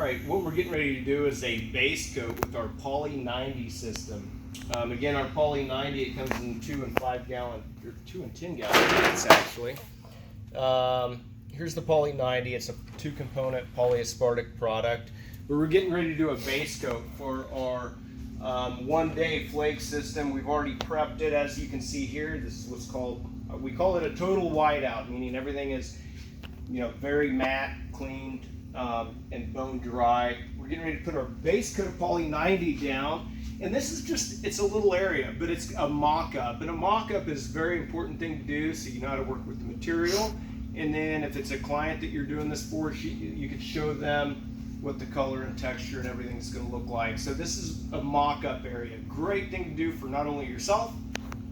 right, what we're getting ready to do is a base coat with our Poly 90 system. Again, our Poly 90, it comes in 2 and 5 gallon, or 2 and 10 gallon kits actually. Here's the Poly 90. It's a 2-component polyaspartic product. But we're getting ready to do a base coat for our One Day Flake System. We've already prepped it, as you can see here. This is what's called, we call it a total whiteout, meaning everything is, very matte, cleaned, and bone dry. We're getting ready to put our base coat of Poly 90 down. And this is just, it's a little area, but it's a mock-up. And a mock-up is a very important thing to do, so you know how to work with the material. And then if it's a client that you're doing this for, you could show them what the color and texture and everything's going to look like. So this is a mock-up area. Great thing to do for not only yourself,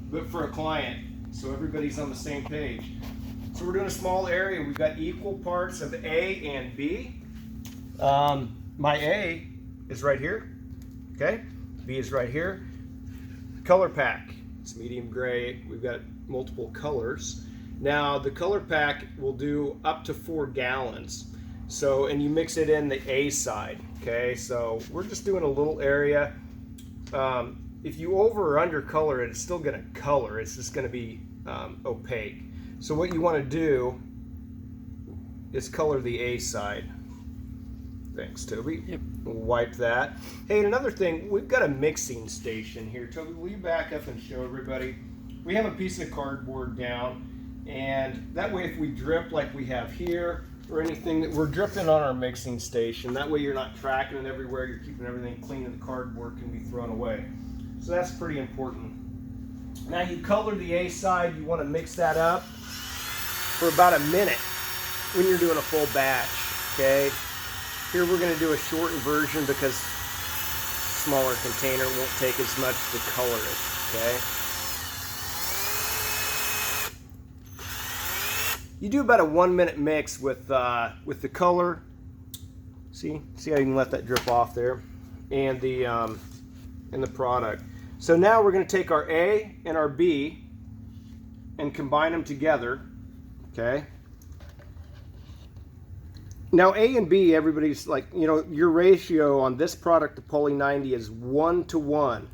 but for a client, so everybody's on the same page. So we're doing a small area. We've got equal parts of A and B. My A is right here, okay? B is right here. Color pack, it's medium gray. We've got multiple colors. Now the color pack will do up to 4 gallons. So, and you mix it in the A side, okay? So we're just doing a little area. If you over or under color it, it's still gonna color. It's just gonna be opaque. So what you wanna do is color the A side. Thanks, Toby. Yep. We'll wipe that. Hey, and another thing, we've got a mixing station here. Toby, will you back up and show everybody? We have a piece of cardboard down, and that way if we drip like we have here, or anything that we're dripping on our mixing station, that way you're not tracking it everywhere, you're keeping everything clean and the cardboard can be thrown away. So that's pretty important. Now you color the A side, you want to mix that up for about a minute when you're doing a full batch, okay? Here we're going to do a shortened version because smaller container won't take as much to color it, okay? You do about a 1-minute mix with the color. See how you can let that drip off there, and the product. So now we're going to take our A and our B and combine them together, okay? Now A and B, everybody's like, your ratio on this product to Poly 90 is 1:1.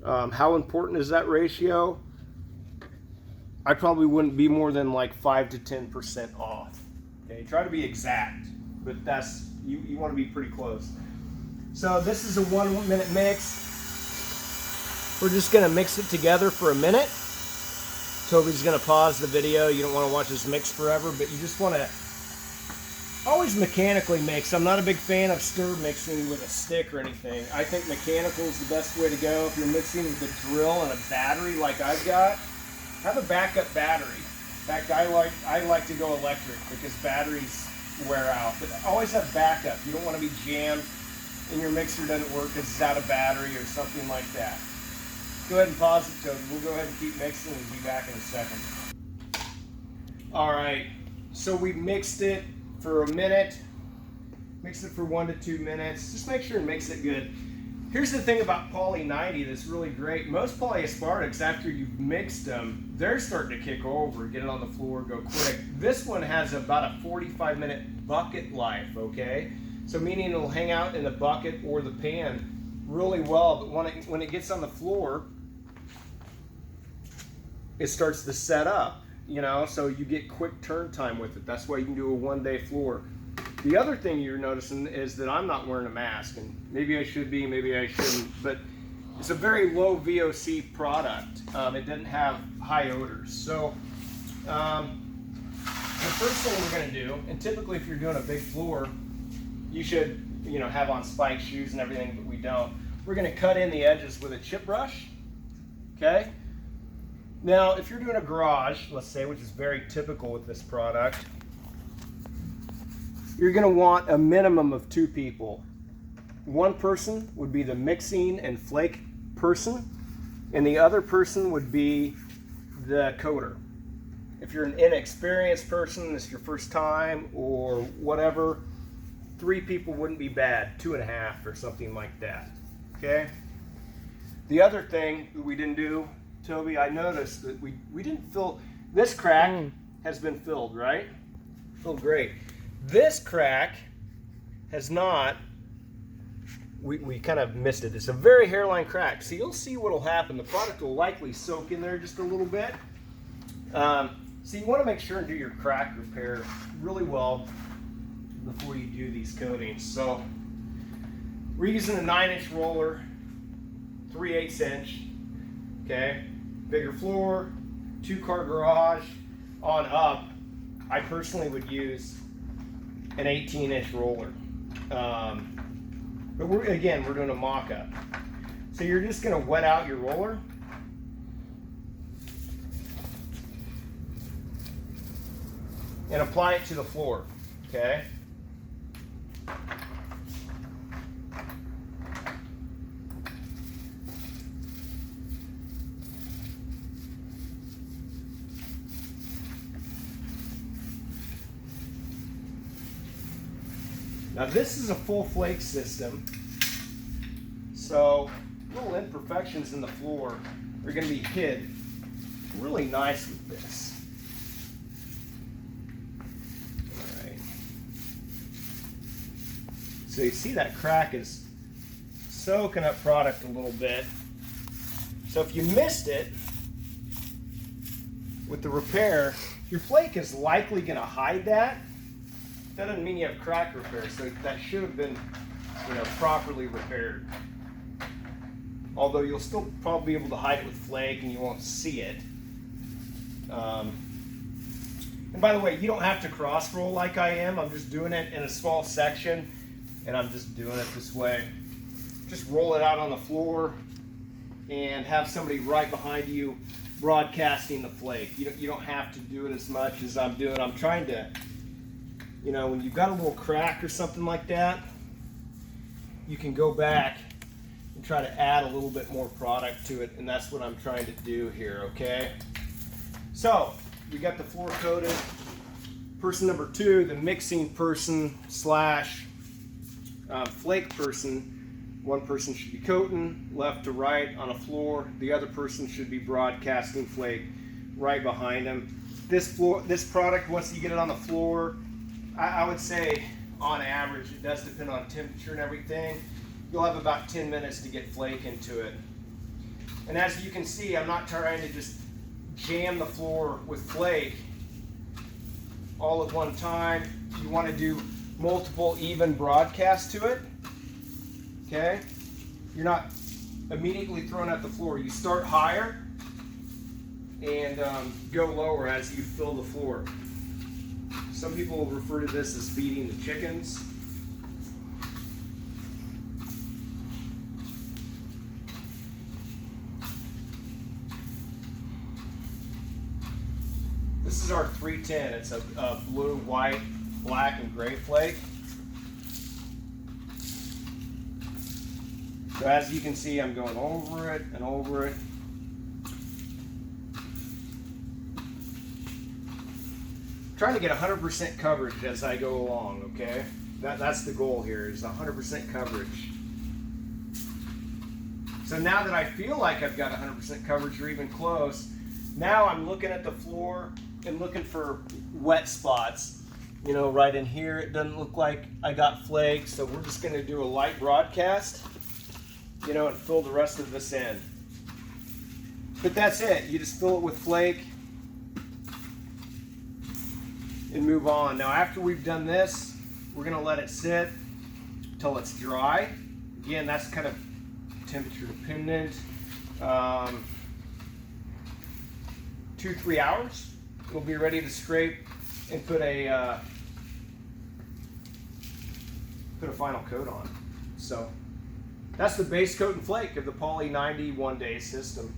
How important is that ratio? I probably wouldn't be more than like 5 to 10% off. Okay, try to be exact, but that's, you want to be pretty close. So this is a 1-minute mix. We're just going to mix it together for a minute. Toby's going to pause the video. You don't want to watch this mix forever, but you just want to always mechanically mix. I'm not a big fan of stir mixing with a stick or anything. I think mechanical is the best way to go. If you're mixing with a drill and a battery like I've got, have a backup battery. In fact, I like to go electric because batteries wear out. But always have backup. You don't want to be jammed and your mixer doesn't work because it's out of battery or something like that. Go ahead and pause it, Toby. We'll go ahead and keep mixing and be back in a second. All right, so we mixed it for a minute. Mix it for 1 to 2 minutes. Just make sure and mix it good. Here's the thing about Poly 90 that's really great. Most polyaspartics, after you've mixed them, they're starting to kick over, get it on the floor, go quick. This one has about a 45-minute bucket life, okay? So meaning it'll hang out in the bucket or the pan really well, but when it gets on the floor, it starts to set up, so you get quick turn time with it. That's why you can do a 1-day floor. The other thing you're noticing is that I'm not wearing a mask, and maybe I should be, maybe I shouldn't, but it's a very low VOC product. It doesn't have high odors. So the first thing we're going to do, and typically if you're doing a big floor, you should have on spike shoes and everything, but we don't. We're going to cut in the edges with a chip brush, okay? Now, if you're doing a garage, let's say, which is very typical with this product, you're going to want a minimum of 2 people. One person would be the mixing and flake person, and the other person would be the coater. If you're an inexperienced person, it's your first time or whatever, 3 people wouldn't be bad, 2.5 or something like that, okay? The other thing that we didn't do, Toby, I noticed that we didn't fill, this crack has been filled, right? Filled great. This crack has not, we kind of missed it. It's a very hairline crack. So you'll see what will happen. The product will likely soak in there just a little bit. So you want to make sure and do your crack repair really well before you do these coatings. So we're using a 9-inch roller, 3/8 inch, okay? Bigger floor, 2-car garage, on up. I personally would use an 18-inch roller. But we're doing a mock-up. So you're just gonna wet out your roller. And apply it to the floor, okay? Now this is a full flake system, so little imperfections in the floor are going to be hid really nice with this. All right. So you see that crack is soaking up product a little bit. So if you missed it with the repair, your flake is likely going to hide that. That doesn't mean you have crack repair, so that should have been, properly repaired. Although you'll still probably be able to hide it with flake and you won't see it. And by the way, you don't have to cross roll like I am. I'm just doing it in a small section, and I'm just doing it this way. Just roll it out on the floor and have somebody right behind you broadcasting the flake. You don't have to do it as much as I'm doing. I'm trying to, when you've got a little crack or something like that, you can go back and try to add a little bit more product to it, and that's what I'm trying to do here, okay? So, we got the floor coated. Person number 2, the mixing person slash flake person. One person should be coating left to right on a floor. The other person should be broadcasting flake right behind them. This product, once you get it on the floor, I would say on average, it does depend on temperature and everything, you'll have about 10 minutes to get flake into it. And as you can see, I'm not trying to just jam the floor with flake all at one time. You want to do multiple even broadcasts to it, okay? You're not immediately throwing at the floor. You start higher and go lower as you fill the floor. Some people will refer to this as feeding the chickens. This is our 310. It's a blue, white, black, and gray flake. So as you can see, I'm going over it and over it. Trying to get 100% coverage as I go along, okay? That's the goal here, is 100% coverage. So now that I feel like I've got 100% coverage or even close, now I'm looking at the floor and looking for wet spots. Right in here, it doesn't look like I got flake, so we're just gonna do a light broadcast, and fill the rest of this in. But that's it, you just fill it with flake and move on. Now after we've done this, we're gonna let it sit till it's dry. Again, that's kind of temperature dependent. 2-3 hours, we'll be ready to scrape and put a final coat on. So that's the base coat and flake of the Poly 90 1-day system.